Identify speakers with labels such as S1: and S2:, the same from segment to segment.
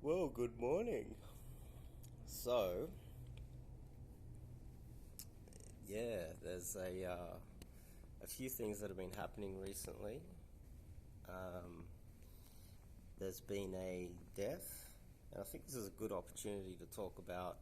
S1: Well, good morning. So, yeah, there's a few things that have been happening recently. Um, there's been a death, and I think this is a good opportunity to talk about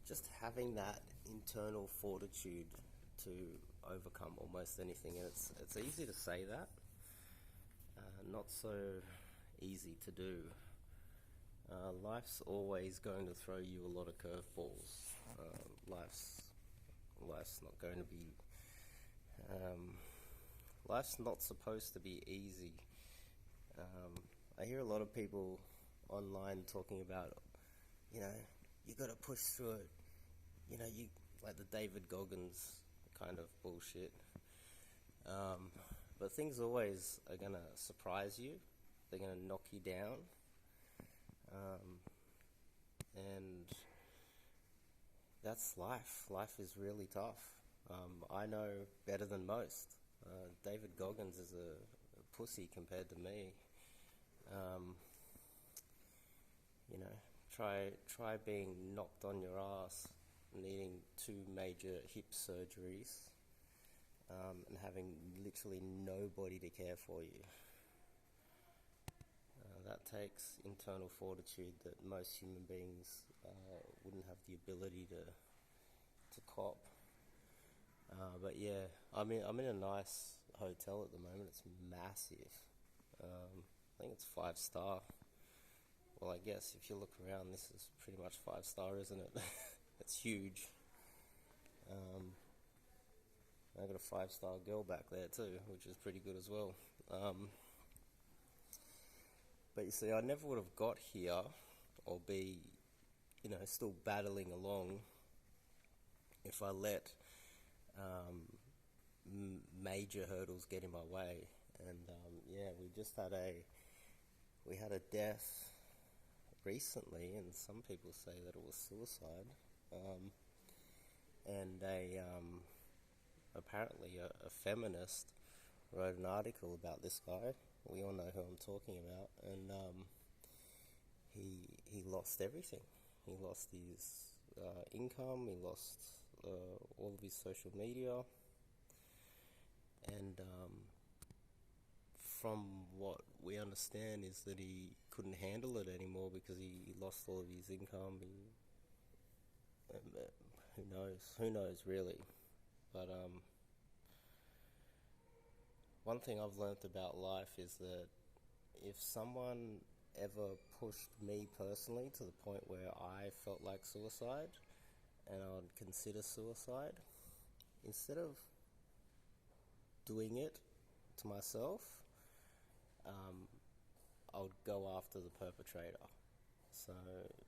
S1: just having that internal fortitude to overcome almost anything. And it's easy to say that, not so easy to do. Life's always going to throw you a lot of curveballs. Life's not going to be. Um, Life's not supposed to be easy. I hear a lot of people online talking about, you know, you got to push through it. You like the David Goggins kind of bullshit. But things always are gonna surprise you. They're gonna knock you down. And that's life. Life is really tough. I know better than most. David Goggins is a pussy compared to me. Um, try being knocked on your ass, needing 2 major hip surgeries, and having literally nobody to care for you. That takes internal fortitude that most human beings wouldn't have the ability to cop. But yeah, I'm in a nice hotel at the moment. It's massive. I think it's 5 star. Well, I guess if you look around, this is pretty much 5 star, isn't it? It's huge. I got a 5 star girl back there too, which is pretty good as well. But you see, I never would have got here or be, still battling along if I let major hurdles get in my way. And yeah, we had a death recently, and some people say that it was suicide. And apparently a feminist wrote an article about this guy. We all know who I'm talking about, and he lost everything. He lost his income. He lost all of his social media, and from what we understand is that he couldn't handle it anymore because he lost all of his income. Who knows? Who knows really? But one thing I've learnt about life is that if someone ever pushed me personally to the point where I felt like suicide and I would consider suicide, instead of doing it to myself, I would go after the perpetrator. So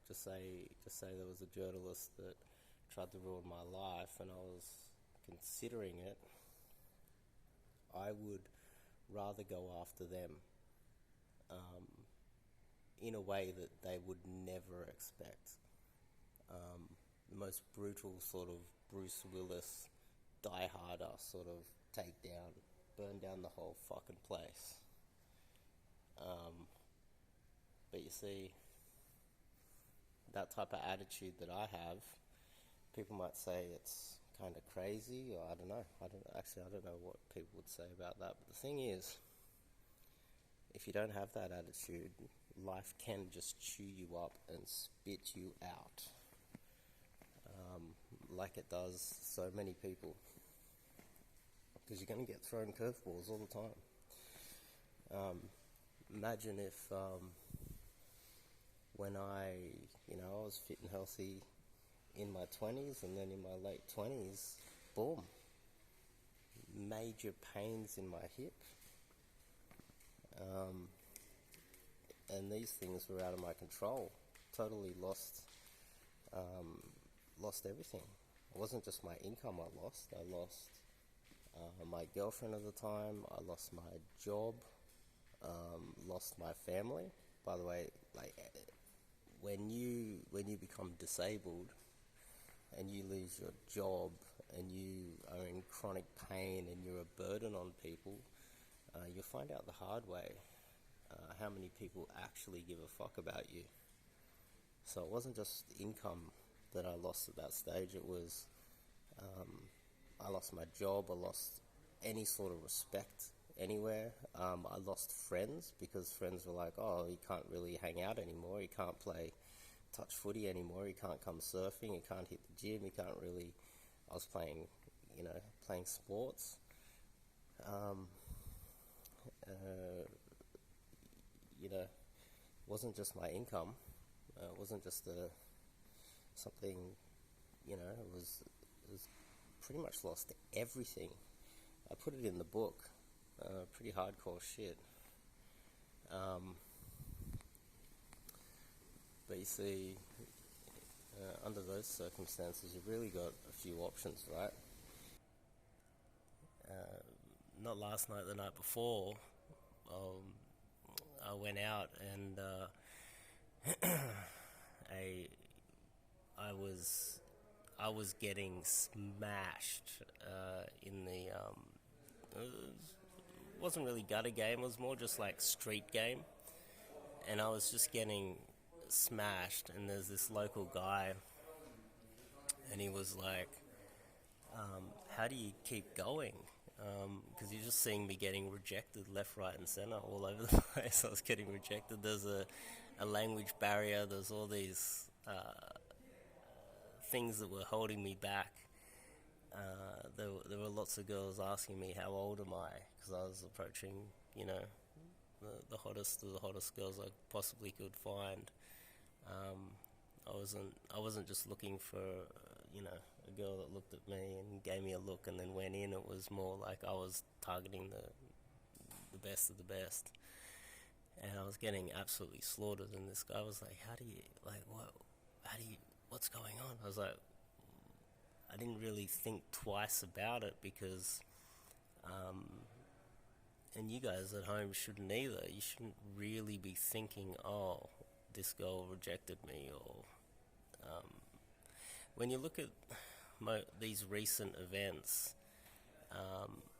S1: just say there was a journalist that tried to ruin my life and I was considering it, I would rather go after them in a way that they would never expect. The most brutal sort of Bruce Willis, Die Harder sort of takedown, burn down the whole fucking place. But you see, that type of attitude that I have, people might say it's kind of crazy, or I don't know. I don't know what people would say about that. But the thing is, if you don't have that attitude, life can just chew you up and spit you out, like it does so many people. Because you're going to get thrown curveballs all the time. Imagine if when I was fit and healthy in my 20s, and then in my late 20s, boom, major pains in my hip. And these things were out of my control. Totally lost everything. It wasn't just my income I lost. I lost my girlfriend at the time. I lost my job. Lost my family. By the way, like when you become disabled and you lose your job and you are in chronic pain and you're a burden on people, you'll find out the hard way how many people actually give a fuck about you. So it wasn't just income that I lost at that stage. It was I lost my job. I lost any sort of respect anywhere. I lost friends because friends were like, "Oh, he can't really hang out anymore. He can't play touch footy anymore. He can't come surfing. He can't hit the gym. He can't really." I was playing, playing sports. Um, uh, it wasn't just my income. It wasn't just something. It was pretty much lost everything. I put it in the book. Pretty hardcore shit. Um, but you see, under those circumstances, you've really got a few options, right? Not last night, the night before, I went out and I I was getting smashed in the it wasn't really gutter game. It was more just like street game, and I was just getting smashed. And there's this local guy, and he was like, "How do you keep going?" Because you're just seeing me getting rejected left, right, and center all over the place. I was getting rejected. There's a language barrier. There's all these things that were holding me back. There were lots of girls asking me how old am I, because I was approaching, the hottest of the hottest girls I possibly could find. I wasn't just looking for a girl that looked at me and gave me a look and then went in. It was more like I was targeting the best of the best, and I was getting absolutely slaughtered. And this guy was like, "How do you what's going on?" I was like, I didn't really think twice about it because, and you guys at home shouldn't either. You shouldn't really be thinking, "Oh, this girl rejected me," or when you look at these recent events,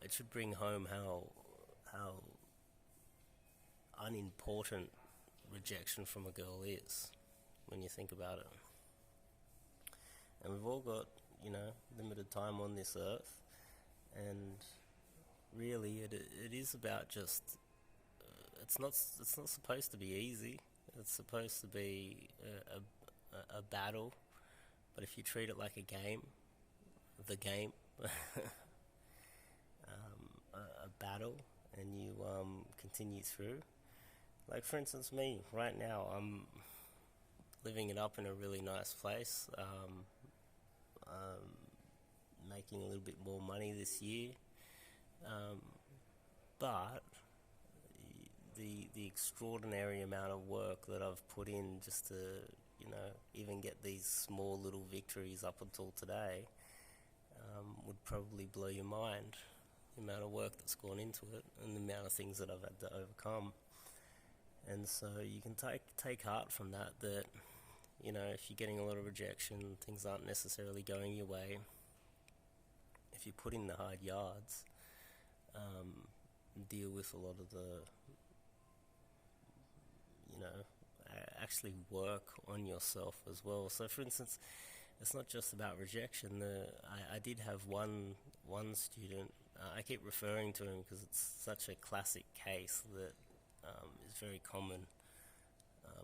S1: it should bring home how unimportant rejection from a girl is when you think about it. And we've all got, limited time on this earth, and really it is about just, it's not supposed to be easy. It's supposed to be a battle, but if you treat it like a game, the game, a battle, and you continue through. Like, for instance, me right now, I'm living it up in a really nice place, making a little bit more money this year, but the extraordinary amount of work that I've put in just to even get these small little victories up until today would probably blow your mind. The amount of work that's gone into it and the amount of things that I've had to overcome. And so you can take heart from that if you're getting a lot of rejection, things aren't necessarily going your way. If you put in the hard yards, deal with a lot of the, actually work on yourself as well. So, for instance, it's not just about rejection. I did have one student. I keep referring to him because it's such a classic case that is very common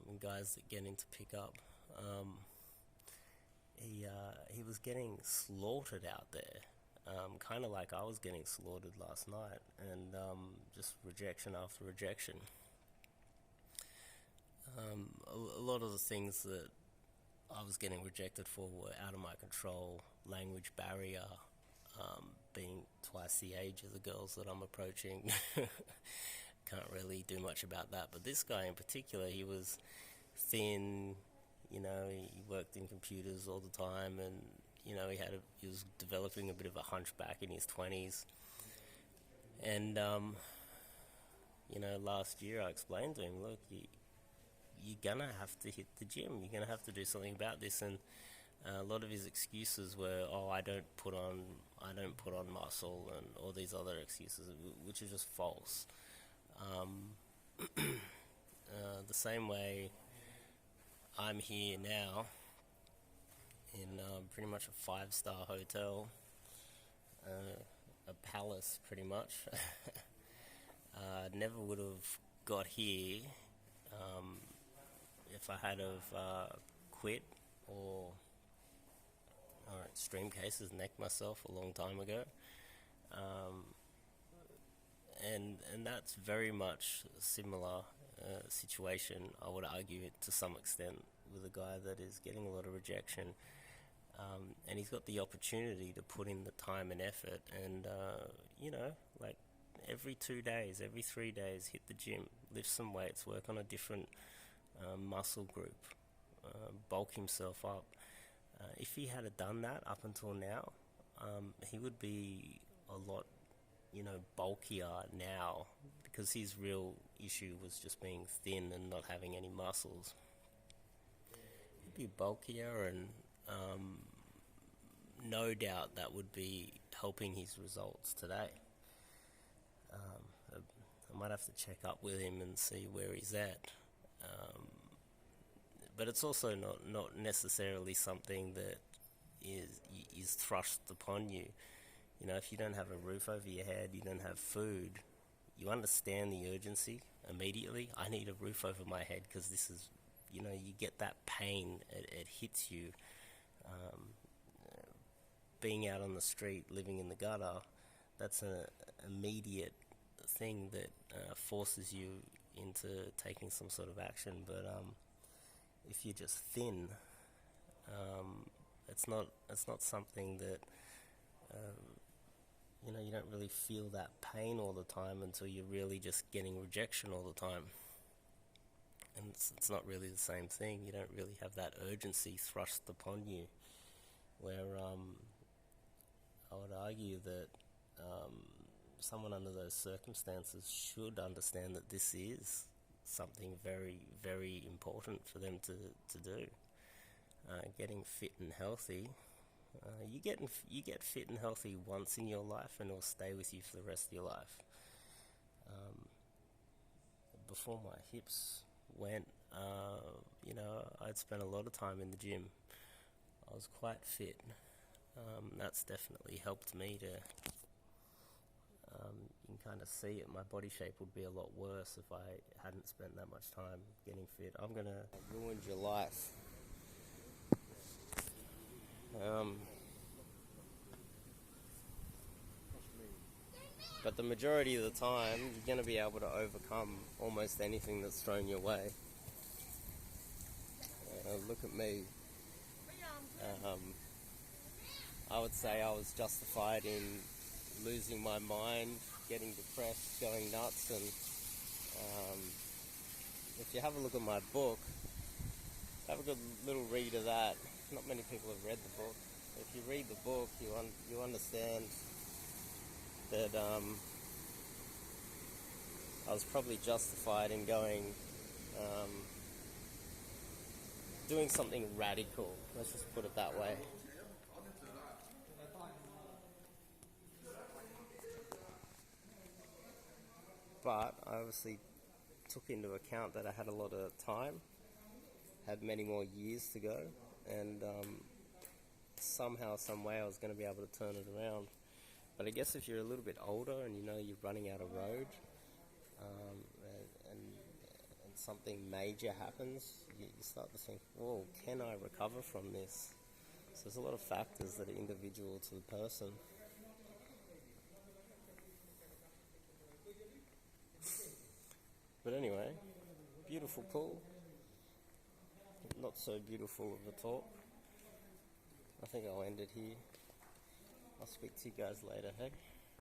S1: in guys that get into pickup. He was getting slaughtered out there, kind of like I was getting slaughtered last night, and just rejection after rejection. A lot of the things that I was getting rejected for were out of my control. Language barrier, being twice the age of the girls that I'm approaching. Can't really do much about that. But this guy in particular, he was thin, he worked in computers all the time, and he was developing a bit of a hunchback in his 20s. And last year I explained to him, look, you're gonna have to hit the gym. You're gonna have to do something about this. And a lot of his excuses were, "Oh, I don't put on muscle," and all these other excuses, which are just false. The same way I'm here now in pretty much a five-star hotel, a palace pretty much. Never would have got here um, if I had have quit or extreme cases, necked myself a long time ago. Um, and that's very much a similar situation, I would argue, to some extent, with a guy that is getting a lot of rejection. And he's got the opportunity to put in the time and effort and, like every 2 days, every 3 days, hit the gym, lift some weights, work on a different muscle group, bulk himself up. If he had done that up until now, he would be a lot, bulkier now, because his real issue was just being thin and not having any muscles. He'd be bulkier, and no doubt that would be helping his results today. I might have to check up with him and see where he's at. But it's also not necessarily something that is thrust upon you. If you don't have a roof over your head, you don't have food, you understand the urgency immediately. I need a roof over my head because this is, you get that pain, it hits you. Being out on the street, living in the gutter, that's an immediate thing that forces you into taking some sort of action. But if you're just thin, it's not something that you don't really feel that pain all the time until you're really just getting rejection all the time. And it's not really the same thing. You don't really have that urgency thrust upon you, where I would argue that someone under those circumstances should understand that this is something very, very important for them to do. Getting fit and healthy. You get fit and healthy once in your life, and it'll stay with you for the rest of your life. Before my hips went, I'd spent a lot of time in the gym. I was quite fit. That's definitely helped me to. You can kind of see it. My body shape would be a lot worse if I hadn't spent that much time getting fit. I'm gonna ruin your life. But the majority of the time, you're going to be able to overcome almost anything that's thrown your way. Look at me. I would say I was justified in losing my mind, getting depressed, going nuts, and if you have a look at my book, have a good little read of that. Not many people have read the book. If you read the book, you understand that I was probably justified in doing something radical. Let's just put it that way. But I obviously took into account that I had a lot of time, had many more years to go, and somehow, some way I was going to be able to turn it around. But I guess if you're a little bit older and you're running out of road, and something major happens, you start to think, whoa, can I recover from this? So there's a lot of factors that are individual to the person. But anyway, beautiful pool. Not so beautiful of a talk. I think I'll end it here. I'll speak to you guys later, hey?